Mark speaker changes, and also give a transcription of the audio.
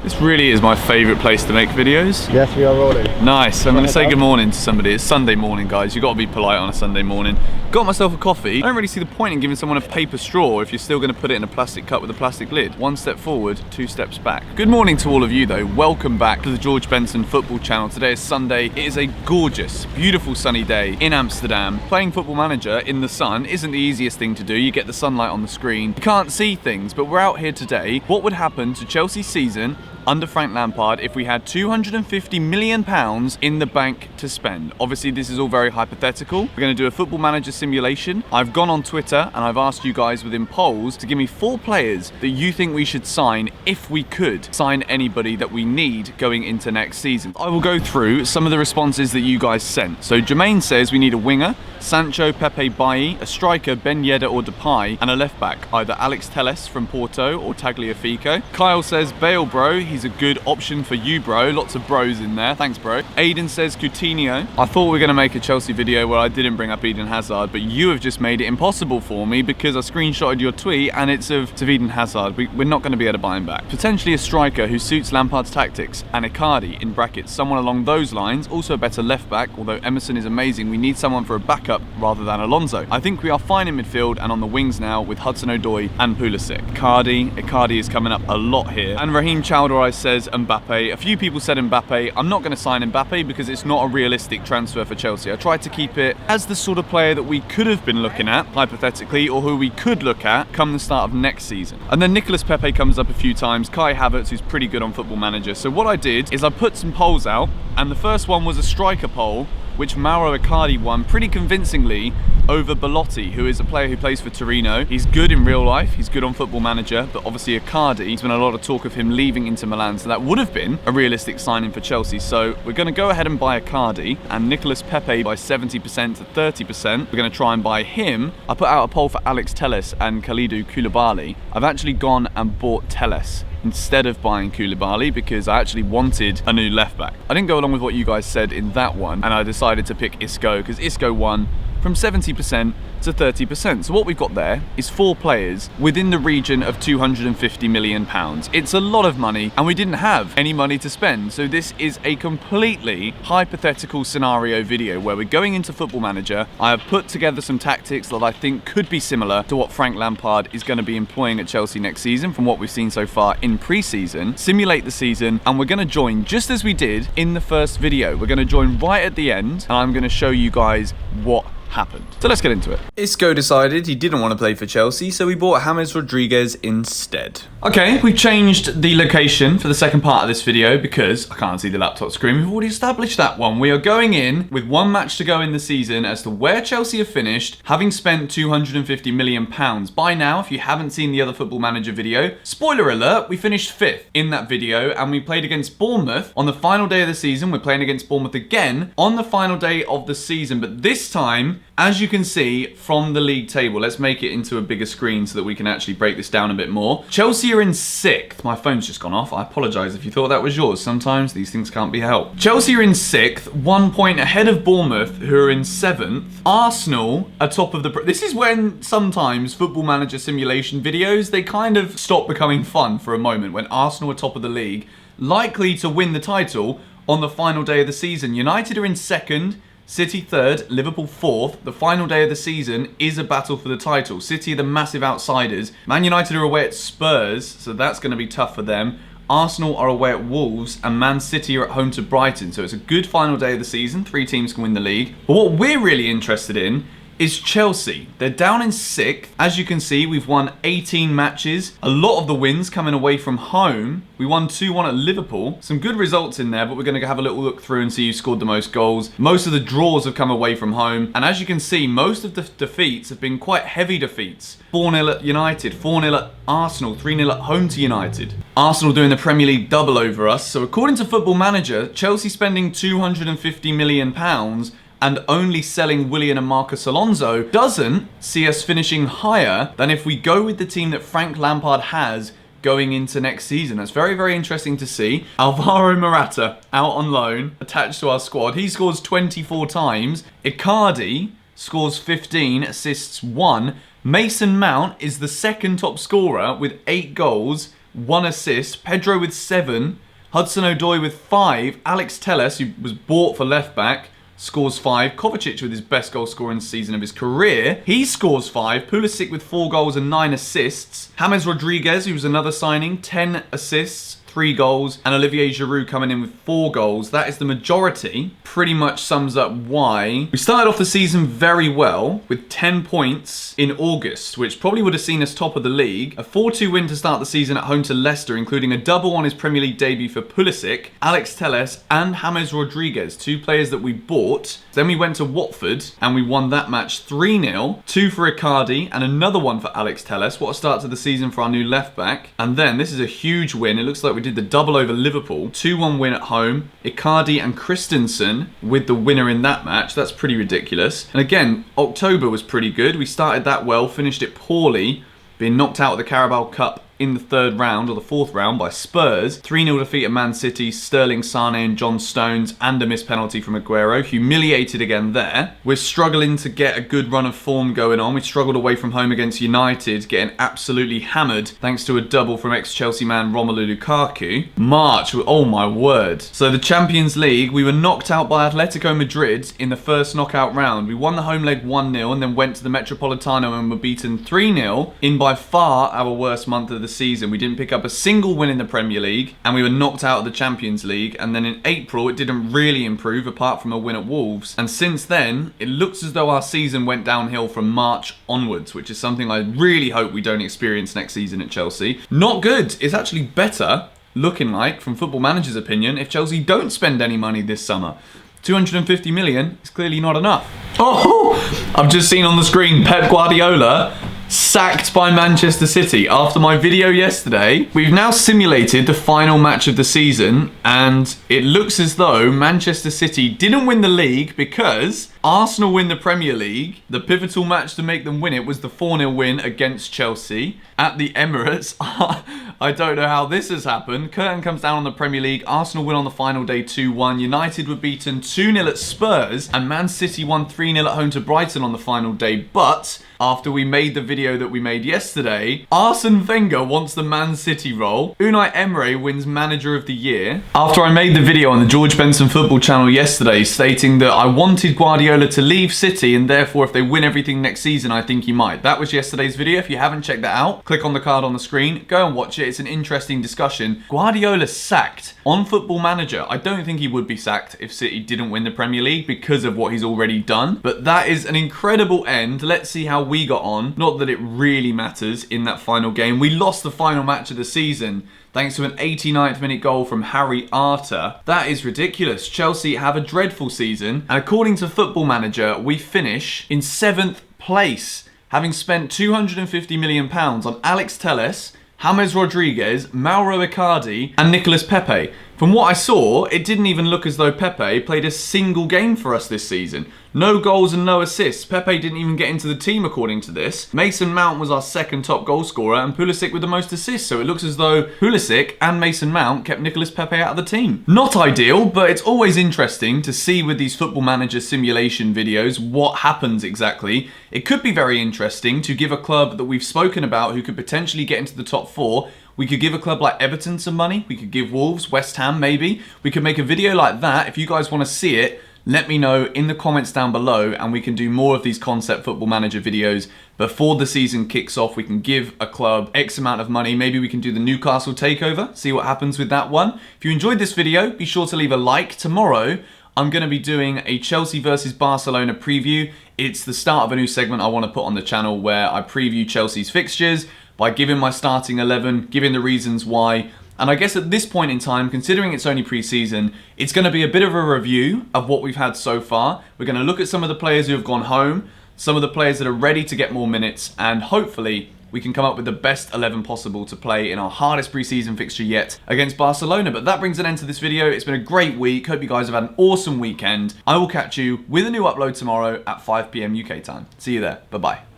Speaker 1: This really is my favourite place to make videos.
Speaker 2: Yes, we are rolling.
Speaker 1: Nice. I'm going to say good morning to somebody. It's Sunday morning, guys. You've got to be polite on a Sunday morning. Got myself a coffee. I don't really see the point in giving someone a paper straw if you're still going to put it in a plastic cup with a plastic lid. One step forward, two steps back. Good morning to all of you, though. Welcome back to the George Benson football channel. Today is Sunday. It is a gorgeous, beautiful sunny day in Amsterdam. Playing Football Manager in the sun isn't the easiest thing to do. You get the sunlight on the screen. You can't see things, but we're out here today. What would happen to Chelsea's season under Frank Lampard if we had £250 million in the bank to spend? Obviously, this is all very hypothetical. We're going to do a Football Manager simulation. I've gone on Twitter and I've asked you guys within polls to give me 4 players that you think we should sign if we could sign anybody that we need going into next season. I will go through some of the responses that you guys sent. So Jermaine says we need a winger, Sancho, Pepe, Bailly, a striker, Ben Yedder or Depay, and a left back, either Alex Telles from Porto or Tagliafico. Kyle says Bale, bro. He's a good option for you, bro. Lots of bros in there. Thanks, bro. Aiden says Coutinho. I thought we were going to make a Chelsea video where I didn't bring up Eden Hazard, but you have just made it impossible for me because I screenshotted your tweet and it's of Eden Hazard. We're not going to be able to buy him back. Potentially a striker who suits Lampard's tactics, and Icardi, in brackets, someone along those lines. Also a better left back, although Emerson is amazing. We need someone for a backup rather than Alonso. I think we are fine in midfield and on the wings now with Hudson-Odoi and Pulisic. Icardi is coming up a lot here. And Raheem Chowdhury says Mbappe. A few people said Mbappe. I'm not going to sign Mbappe because it's not a realistic transfer for Chelsea. I tried to keep it as the sort of player that we could have been looking at, hypothetically, or who we could look at come the start of next season. And then Nicolas Pepe comes up a few times. Kai Havertz, who's pretty good on Football Manager. So what I did is I put some polls out, and the first one was a striker poll, which Mauro Icardi won pretty convincingly over Belotti, who is a player who plays for Torino. He's good in real life, he's good on Football Manager, but obviously Icardi, there's been a lot of talk of him leaving Inter Milan, so that would have been a realistic signing for Chelsea. So we're going to go ahead and buy Icardi, and Nicolas Pepe by 70% to 30%. We're going to try and buy him. I put out a poll for Alex Telles and Kalidou Koulibaly. I've actually gone and bought Telles instead of buying Koulibaly because I actually wanted a new left back. I didn't go along with what you guys said in that one, and I decided to pick Isco because Isco won from 70% to 30%. So what we've got there is 4 players within the region of £250 million. It's a lot of money, and we didn't have any money to spend. So this is a completely hypothetical scenario video where we're going into Football Manager. I have put together some tactics that I think could be similar to what Frank Lampard is going to be employing at Chelsea next season from what we've seen so far in pre-season. Simulate the season, and we're going to join just as we did in the first video. We're going to join right at the end, and I'm going to show you guys what happened. So let's get into it. Isco decided he didn't want to play for Chelsea, so we bought James Rodriguez instead. Okay, we've changed the location for the second part of this video because I can't see the laptop screen. We've already established that one. We are going in with 1 match to go in the season as to where Chelsea have finished, having spent £250 million. By now, if you haven't seen the other Football Manager video, spoiler alert, we finished 5th in that video, and we played against Bournemouth on the final day of the season. We're playing against Bournemouth again on the final day of the season, but this time, as you can see from the league table, let's make it into a bigger screen so that we can actually break this down a bit more. Chelsea are in 6th. My phone's just gone off. I apologise if you thought that was yours. Sometimes these things can't be helped. Chelsea are in 6th, 1 point ahead of Bournemouth, who are in 7th. Arsenal are top of the... This is when sometimes Football Manager simulation videos, they kind of stop becoming fun for a moment, when Arsenal are top of the league, likely to win the title on the final day of the season. United are in 2nd. City 3rd, Liverpool 4th. The final day of the season is a battle for the title. City are the massive outsiders. Man United are away at Spurs, so that's going to be tough for them. Arsenal are away at Wolves, and Man City are at home to Brighton. So it's a good final day of the season. 3 teams can win the league. But what we're really interested in is Chelsea. They're down in 6th. As you can see, we've won 18 matches. A lot of the wins coming away from home. We won 2-1 at Liverpool. Some good results in there, but we're going to have a little look through and see who scored the most goals. Most of the draws have come away from home. And as you can see, most of the defeats have been quite heavy defeats. 4-0 at United, 4-0 at Arsenal, 3-0 at home to United. Arsenal doing the Premier League double over us. So according to Football Manager, Chelsea spending £250 million and only selling Willian and Marcus Alonso doesn't see us finishing higher than if we go with the team that Frank Lampard has going into next season. That's very, very interesting to see. Alvaro Morata out on loan, attached to our squad. He scores 24 times. Icardi scores 15, assists 1. Mason Mount is the second top scorer with 8 goals. 1 assist, Pedro with 7, Hudson-Odoi with 5, Alex Telles, who was bought for left back, scores 5. Kovacic with his best goal scoring season of his career, he scores 5. Pulisic with 4 goals and 9 assists. James Rodriguez, who was another signing, 10 assists, 3 goals, and Olivier Giroud coming in with 4 goals. That is the majority. Pretty much sums up why we started off the season very well with 10 points in August, which probably would have seen us top of the league. A 4-2 win to start the season at home to Leicester, including a double on his Premier League debut for Pulisic, Alex Telles, and James Rodriguez, 2 players that we bought. Then we went to Watford and we won that match 3-0, 2 for Icardi and another one for Alex Telles. What a start to the season for our new left back. And then this is a huge win. It looks like we did the double over Liverpool, 2-1 win at home. Icardi and Christensen with the winner in that match. That's pretty ridiculous. And again, October was pretty good. We started that well, finished it poorly, being knocked out of the Carabao Cup in the 3rd round or the 4th round by Spurs. 3-0 defeat at Man City, Sterling, Sane and John Stones, and a missed penalty from Aguero. Humiliated again there. We're struggling to get a good run of form going on. We struggled away from home against United, getting absolutely hammered thanks to a double from ex-Chelsea man Romelu Lukaku. March, oh my word. So the Champions League, we were knocked out by Atletico Madrid in the first knockout round. We won the home leg 1-0 and then went to the Metropolitano and were beaten 3-0 in by far our worst month of the season. We didn't pick up a single win in the Premier League and we were knocked out of the Champions League, and then in April it didn't really improve apart from a win at Wolves, and since then it looks as though our season went downhill from March onwards, which is something I really hope we don't experience next season at Chelsea. Not good. It's actually better, looking like, from Football Manager's opinion, if Chelsea don't spend any money this summer. 250 million is clearly not enough. Oh, I've just seen on the screen Pep Guardiola sacked by Manchester City. After my video yesterday, we've now simulated the final match of the season, and it looks as though Manchester City didn't win the league because Arsenal win the Premier League. The pivotal match to make them win it was the 4-0 win against Chelsea at the Emirates. I don't know how this has happened. Curtain comes down on the Premier League. Arsenal win on the final day 2-1. United were beaten 2-0 at Spurs, and Man City won 3-0 at home to Brighton on the final day. But after we made the video that we made yesterday, Arsene Wenger wants the Man City role. Unai Emery wins Manager of the Year. After I made the video on the George Benson football channel yesterday stating that I wanted Guardiola to leave City and therefore if they win everything next season, I think he might. That was yesterday's video. If you haven't checked that out, click on the card on the screen, go and watch it. It's an interesting discussion. Guardiola sacked on Football Manager. I don't think he would be sacked if City didn't win the Premier League because of what he's already done. But that is an incredible end. Let's see how we got on. Not that it really matters in that final game. We lost the final match of the season thanks to an 89th minute goal from Harry Arter. That is ridiculous. Chelsea have a dreadful season, and according to Football Manager, we finish in 7th place, having spent £250 million on Alex Telles, James Rodriguez, Mauro Icardi and Nicolas Pepe. From what I saw, it didn't even look as though Pepe played a single game for us this season. No goals and no assists. Pepe didn't even get into the team according to this. Mason Mount was our second top goal scorer and Pulisic with the most assists, so it looks as though Pulisic and Mason Mount kept Nicolas Pepe out of the team. Not ideal, but it's always interesting to see with these Football Manager simulation videos what happens exactly. It could be very interesting to give a club that we've spoken about who could potentially get into the top 4. We could give a club like Everton some money. We could give Wolves, West Ham maybe. We could make a video like that. If you guys want to see it, let me know in the comments down below and we can do more of these concept Football Manager videos before the season kicks off. We can give a club X amount of money. Maybe we can do the Newcastle takeover, see what happens with that one. If you enjoyed this video, be sure to leave a like. Tomorrow, I'm going to be doing a Chelsea versus Barcelona preview. It's the start of a new segment I want to put on the channel where I preview Chelsea's fixtures by giving my starting 11, giving the reasons why. And I guess at this point in time, considering it's only pre-season, it's going to be a bit of a review of what we've had so far. We're going to look at some of the players who have gone home, some of the players that are ready to get more minutes, and hopefully we can come up with the best 11 possible to play in our hardest pre-season fixture yet against Barcelona. But that brings an end to this video. It's been a great week. Hope you guys have had an awesome weekend. I will catch you with a new upload tomorrow at 5 PM UK time. See you there. Bye-bye.